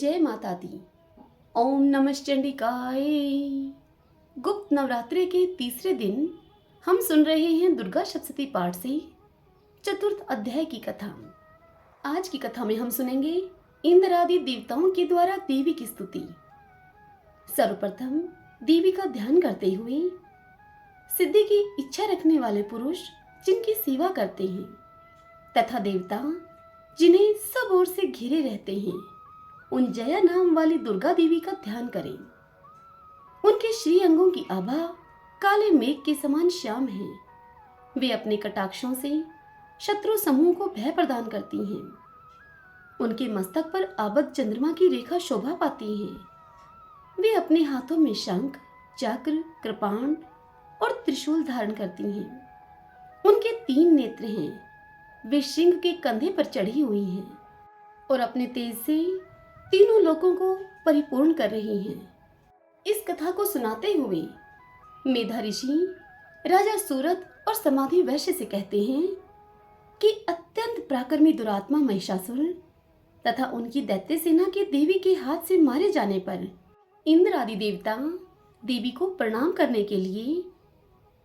जय माता दी। ओम नमः चंडिकाय। गुप्त नवरात्रि के तीसरे दिन हम सुन रहे हैं दुर्गा सप्तशती पाठ से चतुर्थ अध्याय की कथा। आज की कथा में हम सुनेंगे इंद्र आदि देवताओं के द्वारा देवी की स्तुति। सर्वप्रथम देवी का ध्यान करते हुए सिद्धि की इच्छा रखने वाले पुरुष जिनकी सेवा करते हैं तथा देवता जिन्हें सब ओर से घिरे रहते हैं, उन जया नाम वाली दुर्गा देवी का ध्यान करें। उनके श्री अंगों की आभा काले मेघ के समान श्याम है। वे अपने कटाक्षों से शत्रु समूह को भय प्रदान करती हैं। उनके मस्तक पर आबद्ध चंद्रमा की रेखा शोभा पाती है। वे अपने हाथों में शंख, चक्र, कृपाण और त्रिशूल धारण करती हैं। उनके 3 नेत्र हैं। वे सिंह के कंधे पर चढ़ी हुई हैं और अपने तेज से तीनों लोकों को परिपूर्ण कर रही हैं। इस कथा को सुनाते हुए मेधा ऋषि राजा सूरत और समाधि वैश्य से कहते हैं कि अत्यंत पराक्रमी दुरात्मा महिषासुर तथा उनकी दैत्य सेना के देवी के हाथ से मारे जाने पर इंद्र आदि देवता देवी को प्रणाम करने के लिए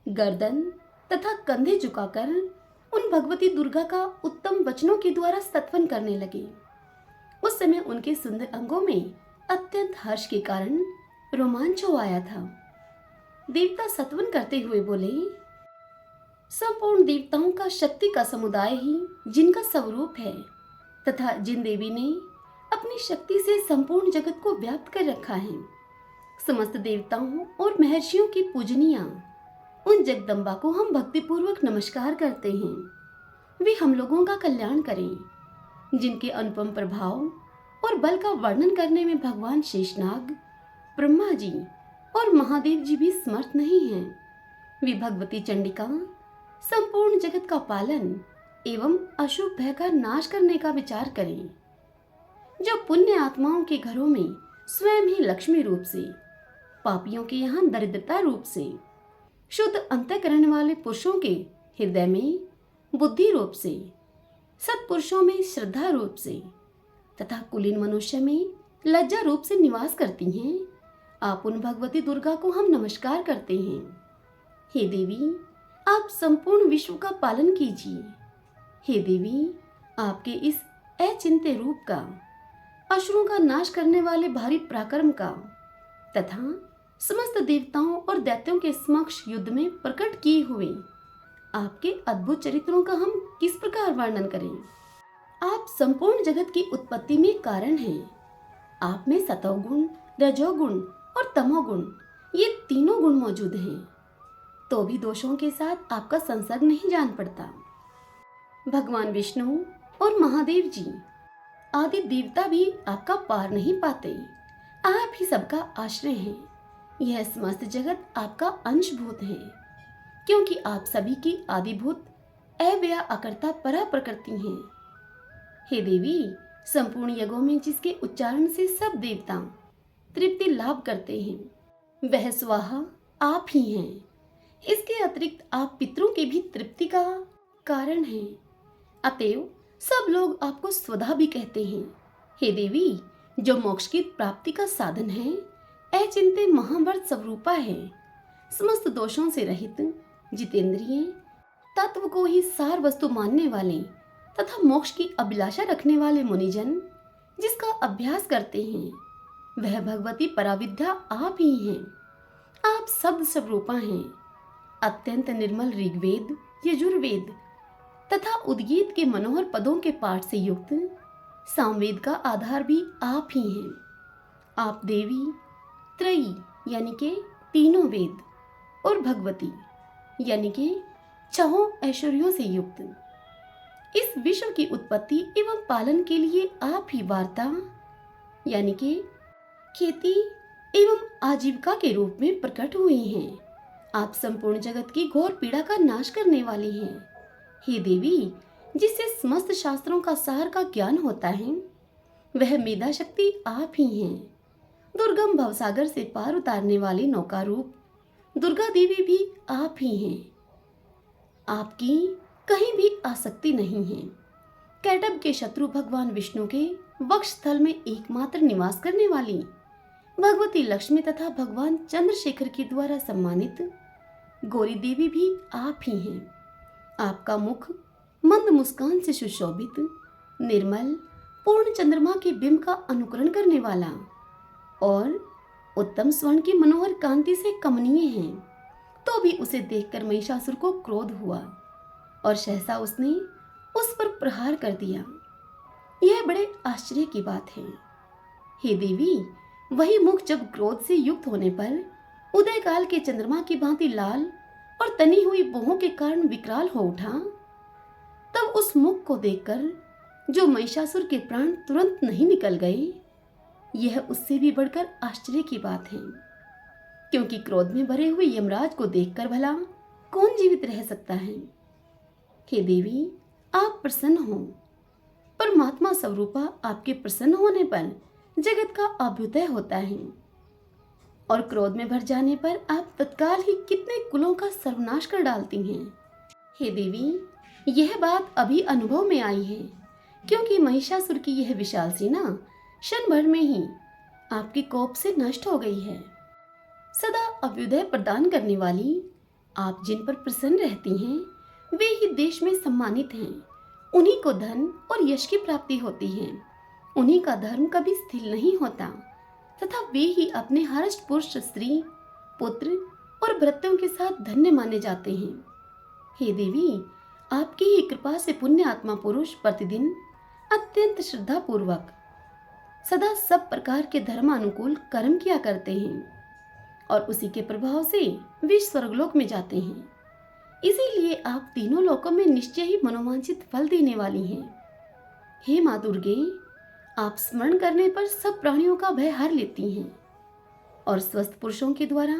गर्दन तथा कंधे झुकाकर उन भगवती दुर्गा का उत्तम वचनों के द्वारा स्तवन करने लगे। उस समय उनके सुंदर अंगों में अत्यंत हर्ष के कारण रोमांच हो आया था। देवता स्तवन करते हुए बोले, संपूर्ण देवताओं का शक्ति का समुदाय ही जिनका स्वरूप है तथा जिन देवी ने अपनी शक्ति से संपूर्ण जगत को व्याप्त कर रखा है, समस्त देवताओं और महर्षियों की पूजनिया उन जगदम्बा को हम भक्तिपूर्वक नमस्कार करते हैं। वे हम लोगों का कल्याण करें। जिनके अनुपम प्रभाव और बल का वर्णन करने में भगवान शेषनाग, ब्रह्मा जी और महादेव जी भी समर्थ नहीं हैं। वे भगवती चंडिका संपूर्ण जगत का पालन एवं अशुभ भय का नाश करने का विचार करें। जो पुण्य आत्माओं के घरों में स्वयं ही लक्ष्मी रूप से, पापियों के यहाँ दरिद्रता रूप से, शुद्ध अंतःकरण वाले पुरुषों के हृदय में बुद्धि रूप से, सत्पुरुषों में श्रद्धा रूप से तथा कुलीन मनुष्य में लज्जा रूप से निवास करती हैं, आप उन भगवती दुर्गा को हम नमस्कार करते हैं। हे देवी, आप संपूर्ण विश्व का पालन कीजिए। हे देवी, आपके इस अचिंत्य रूप का, असुरों का नाश करने वाले भारी पराक्रम का तथा समस्त देवताओं और दैत्यों के समक्ष युद्ध में प्रकट किए हुए आपके अद्भुत चरित्रों का हम किस प्रकार वर्णन करें। आप संपूर्ण जगत की उत्पत्ति में कारण हैं। आप में सतोगुण, रजोगुण और तमोगुण, ये तीनों गुण मौजूद हैं, तो भी दोषों के साथ आपका संसर्ग नहीं जान पड़ता। भगवान विष्णु और महादेव जी आदि देवता भी आपका पार नहीं पाते। आप ही सबका आश्रय हैं। यह समस्त जगत आपका अंशभूत है, क्योंकि आप सभी की आदिभूत अव्यया अकर्ता परा प्रकृति हैं। हे देवी, संपूर्ण यज्ञों में जिसके उच्चारण से सब देवता तृप्ति लाभ करते हैं, वह स्वाहा आप ही हैं। इसके अतिरिक्त आप पितरों की भी तृप्ति का कारण हैं। अतएव सब लोग आपको स्वधा भी कहते हैं। हे देवी, जो मोक्ष की प्राप्ति का साधन है, अचिंत्य महाव्रत स्वरूपा है। समस्त दोषों से रहित, जितेंद्रिय, तत्व को ही सार वस्तु मानने वाले तथा मोक्ष की अभिलाषा रखने वाले मुनिजन जिसका अभ्यास करते हैं, वह भगवती पराविद्या आप ही हैं। आप शब्द स्वरूपा हैं। अत्यंत निर्मल ऋग्वेद, यजुर्वेद तथा उद्गीत के मनोहर पदों के पाठ से युक्त सामवेद का आधार भी आप ही हैं। आप देवी, त्रयी यानी के तीनों वेद और भगवती यानी के 6 ऐश्वर्यों से युक्त इस विश्व की उत्पत्ति एवं पालन के लिए आप ही वार्ता यानी के खेती एवं आजीविका के रूप में प्रकट हुए हैं। आप संपूर्ण जगत की घोर पीड़ा का नाश करने वाले हैं। हे देवी, जिससे समस्त शास्त्रों का सार का ज्ञान होता है, वह मेधा शक्ति आप ही हैं। दुर्गम भवसागर से पार उतारने वाली नौका रूप दुर्गा देवी भी आप ही हैं। आपकी कहीं भी आसक्ति नहीं है। कैटब के शत्रु भगवान विष्णु के वक्षस्थल में एकमात्र निवास करने वाली भगवती लक्ष्मी तथा भगवान चंद्रशेखर के द्वारा सम्मानित गौरी देवी भी आप ही हैं। आपका मुख मंद मुस्कान से सुशोभित, निर्मल, पूर्ण चंद्रमा के बिंब का अनुकरण करने वाला और उत्तम स्वर्ण की मनोहर कांति से कमनीय है। तो भी उसे देखकर महिषासुर को क्रोध हुआ और सहसा उसने उस पर प्रहार कर दिया। यह बड़े आश्चर्य की बात है। हे देवी, वही मुख जब क्रोध से युक्त होने पर उदय काल के चंद्रमा की भांति लाल और तनी हुई बोहों के कारण विकराल हो उठा, तब उस मुख को देखकर जो महिषासुर के प्राण तुरंत नहीं निकल गए, यह उससे भी बढ़कर आश्चर्य की बात है। क्योंकि क्रोध में भरे हुए यमराज को देखकर भला कौन जीवित रह सकता है। हे देवी, आप प्रसन्न हो। परमात्मा स्वरूपा आपके प्रसन्न होने पर जगत का अभ्युदय होता है और क्रोध में भर जाने पर आप तत्काल ही कितने कुलों का सर्वनाश कर डालती हैं। हे देवी, यह बात अभी अनुभव में आई है, क्योंकि महिषासुर की यह विशाल सेना क्षण भर में ही आपके कोप से नष्ट हो गई है। सदा अभ्युदय प्रदान करने वाली आप जिन पर प्रसन्न रहती हैं, वे ही देश में सम्मानित हैं। उन्हीं को धन और यश की प्राप्ति होती है। उन्हीं का धर्म कभी स्थिर नहीं होता तथा वे ही अपने हर्ष पुरुष, स्त्री, पुत्र और भृत्यों के साथ धन्य माने जाते हैं। हे देवी, आपकी ही कृपा से पुण्य आत्मा पुरुष प्रतिदिन अत्यंत श्रद्धा पूर्वक सदा सब प्रकार के धर्मानुकूल कर्म किया करते हैं और उसी के प्रभाव से वे स्वर्गलोक में जाते हैं। इसीलिए आप तीनों लोकों में निश्चय ही मनोवांछित फल देने वाली हैं। हे माँ दुर्गे, आप स्मरण करने पर सब प्राणियों का भय हर लेती हैं और स्वस्थ पुरुषों के द्वारा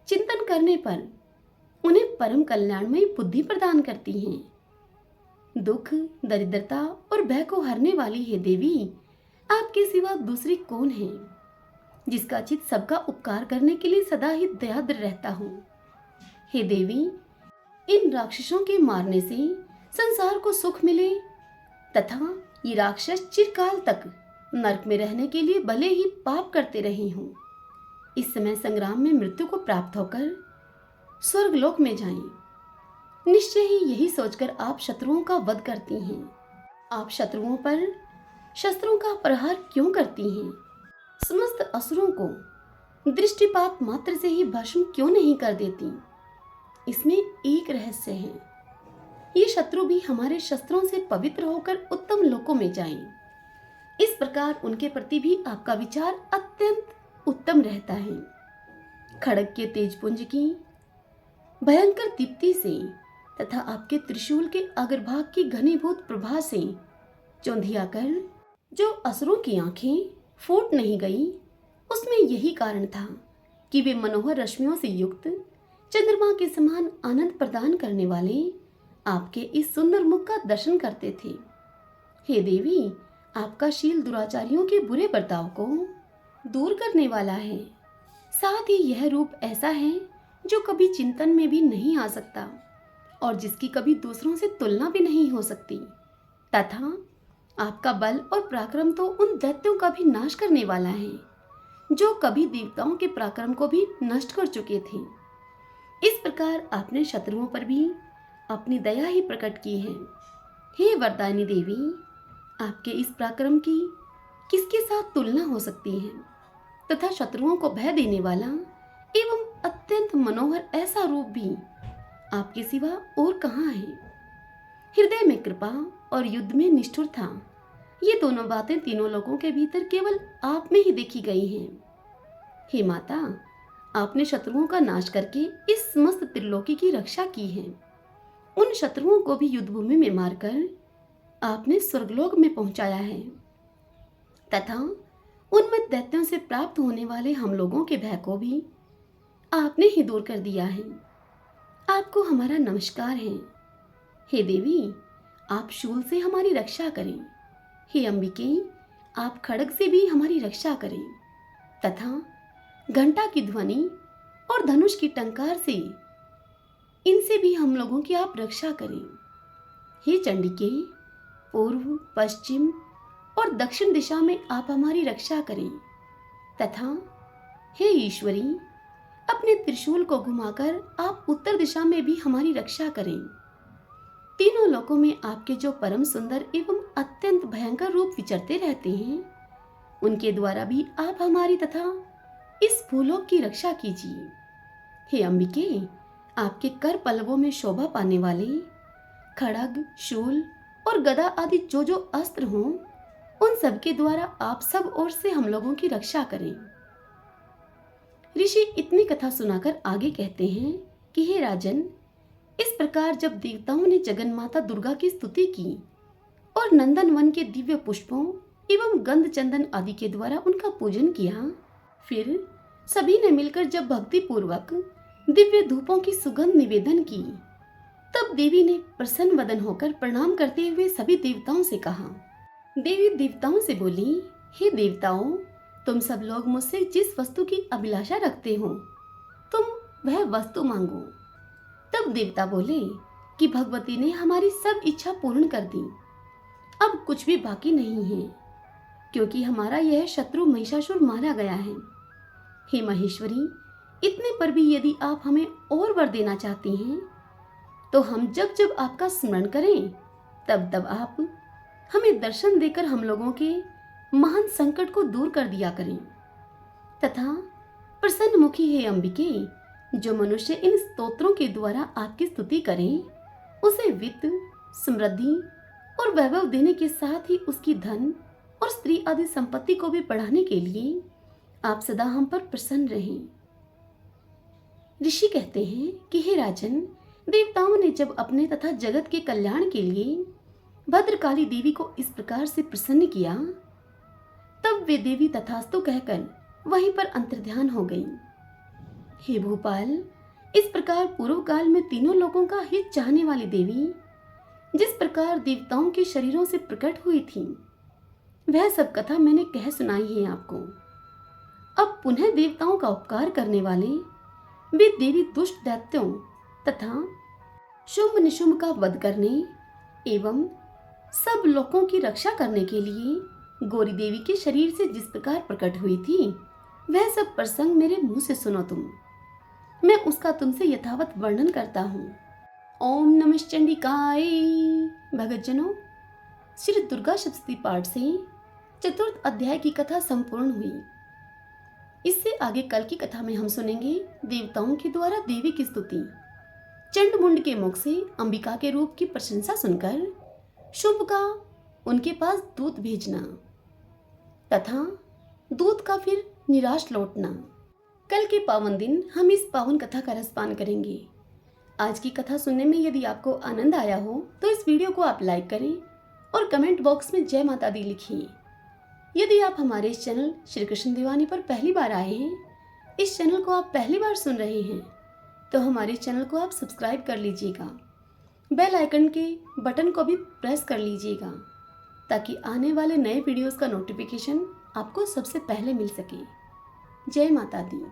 चिंतन करने पर उन्हें परम कल्याणमयी बुद्धि प्रदान करती हैं। दुख, दरिद्रता और भय को हरने वाली है देवी, आपके सिवा दूसरी कौन है जिसका चित्त सबका उपकार करने के लिए सदा ही दयाद्र रहता हो। हे देवी, इन राक्षसों के मारने से संसार को सुख मिले तथा ये राक्षस चिरकाल तक नरक में रहने के लिए भले ही पाप करते रहे हों, इस समय संग्राम में मृत्यु को प्राप्त होकर स्वर्गलोक में जाएं। निश्चय ही यही सोचकर आप शत्रुओं का वध करती हैं। आप शत्रुओं पर शस्त्रों का प्रहार क्यों करती हैं? समस्त असुरों को दृष्टिपात मात्र से ही भस्म क्यों नहीं कर देती? इसमें एक रहस्य है। ये शत्रु भी हमारे शस्त्रों से पवित्र होकर उत्तम लोकों में जाएं। इस प्रकार उनके प्रति भी आपका विचार अत्यंत उत्तम रहता है। खड़ग के तेजपुंज की भयंकर दीप्ति से तथा आपके त्रिशूल के अग्रभाग की घनीभूत प्रभा से चौंधिया कर जो असुरों की आंखें फूट नहीं गई, उसमें यही कारण था कि वे मनोहर रश्मियों से युक्त चंद्रमा के समान आनंद प्रदान करने वाले आपके इस सुंदर मुख का दर्शन करते थे। हे देवी, आपका शील दुराचारियों के बुरे बर्ताव को दूर करने वाला है। साथ ही यह रूप ऐसा है जो कभी चिंतन में भी नहीं आ सकता और जिसकी कभी दूसरों से तुलना भी नहीं हो सकती, तथा आपका बल और पराक्रम तो उन दैत्यों का भी नाश करने वाला है जो कभी देवताओं के पराक्रम को भी नष्ट कर चुके थे। इस प्रकार आपने शत्रुओं पर भी अपनी दया ही प्रकट की है। हे वरदायिनी देवी, आपके इस पराक्रम की किसके साथ तुलना हो सकती है तथा शत्रुओं को भय देने वाला एवं अत्यंत मनोहर ऐसा रूप भी आपके सिवा और कहाँ है? हृदय में कृपा और युद्ध में निष्ठुरता, ये दोनों बातें तीनों लोगों के भीतर केवल आप में ही देखी गई हैं। हे माता, आपने शत्रुओं का नाश करके इस समस्त त्रिलोकी की रक्षा की है। उन शत्रुओं को भी युद्धभूमि में मारकर आपने स्वर्गलोक में पहुंचाया है तथा उनमें दैत्यों से प्राप्त होने वाले हम लोगों के भय को भी आपने ही दूर कर दिया है। आपको हमारा नमस्कार है। हे देवी, आप शूल से हमारी रक्षा करें। हे अंबिके, आप खड़ग से भी हमारी रक्षा करें तथा घंटा की ध्वनि और धनुष की टंकार से इनसे भी हम लोगों की आप रक्षा करें। हे चंडिके, पूर्व, पश्चिम, और दक्षिण दिशा में आप हमारी रक्षा करें, तथा हे ईश्वरी, अपने त्रिशूल को घुमाकर आप उत्तर दिशा में भी हमारी रक्षा करें। तीनों लोकों में आपके जो परम सुंदर एवं अत्यंत भयंकर रूप विचरते रहते हैं, उनके द्वारा भी आप हमारी तथा इस भूलोक की रक्षा कीजिए। हे अंबिके, आपके कर पल्लवों में शोभा पाने वाले खड़ग, शूल और गदा आदि जो जो अस्त्र हों, उन सब के द्वारा आप सब ओर से हम लोगों की रक्षा करें। ऋषि इतनी कथा सुनाकर आगे कहते हैं कि हे राजन, इस प्रकार जब देवताओं ने जगन माता दुर्गा की स्तुति की और नंदन वन के दिव्य पुष्पों एवं गंध चंदन आदि के द्वारा उनका पूजन किया, फिर सभी ने मिलकर जब भक्ति पूर्वक दिव्य धूपों की सुगंध निवेदन की, तब देवी ने प्रसन्न वदन होकर प्रणाम करते हुए सभी देवताओं से कहा। देवी देवताओं से बोली, हे देवताओं, तुम सब लोग मुझसे जिस वस्तु की अभिलाषा रखते हो, तुम वह वस्तु मांगो। तब देवता बोले कि भगवती ने हमारी सब इच्छा पूर्ण कर दी, अब कुछ भी बाकी नहीं है, क्योंकि हमारा यह शत्रु महिषासुर मारा गया है। हे महेश्वरी, इतने पर भी यदि आप हमें और वर देना चाहती हैं, तो हम जब जब आपका स्मरण करें, तब तब आप हमें दर्शन देकर हम लोगों के महान संकट को दूर कर दिया करें, तथा प्रसन्न मुखी हे अंबिके, जो मनुष्य इन स्तोत्रों के द्वारा आपकी स्तुति करें, उसे वित्त, समृद्धि और वैभव देने के साथ ही उसकी धन और स्त्री आदि संपत्ति को भी बढ़ाने के लिए आप सदा हम पर प्रसन्न रहें। ऋषि कहते हैं कि हे राजन, देवताओं ने जब अपने तथा जगत के कल्याण के लिए भद्रकाली देवी को इस प्रकार से प्रसन्न किया, तब वे देवी तथास्तु कहकर वहीं पर अंतर्ध्यान हो गई। हे भूपाल, इस प्रकार पूर्व काल में तीनों लोगों का हित चाहने वाली देवी जिस प्रकार देवताओं के शरीरों से प्रकट हुई थी, वह सब कथा मैंने कह सुनाई है आपको। अब पुनः देवताओं का उपकार करने वाले वे देवी दुष्ट दैत्यों तथा शुंभ निशुंभ का वध करने एवं सब लोगों की रक्षा करने के लिए गौरी देवी के शरीर से जिस प्रकार प्रकट हुई थी, वह सब प्रसंग मेरे मुंह से सुनो तुम। मैं उसका तुमसे यथावत वर्णन करता हूँ। ओम नमः चंडिकाय। भगतजनों, श्री दुर्गा सप्तशती पाठ से चतुर्थ अध्याय की कथा संपूर्ण हुई। इससे आगे कल की कथा में हम सुनेंगे देवताओं के द्वारा देवी की स्तुति, चंडमुंड के मुख से अंबिका के रूप की प्रशंसा सुनकर शुंभ का उनके पास दूत भेजना तथा दूत का फिर निराश लौटना। कल के पावन दिन हम इस पावन कथा का रसपान करेंगे। आज की कथा सुनने में यदि आपको आनंद आया हो तो इस वीडियो को आप लाइक करें और कमेंट बॉक्स में जय माता दी लिखिए। यदि आप हमारे इस चैनल श्री कृष्ण दीवानी पर पहली बार आए हैं, इस चैनल को आप पहली बार सुन रहे हैं, तो हमारे चैनल को आप सब्सक्राइब कर लीजिएगा, बेल आइकन के बटन को भी प्रेस कर लीजिएगा, ताकि आने वाले नए वीडियोस का नोटिफिकेशन आपको सबसे पहले मिल सके। जय माता दी।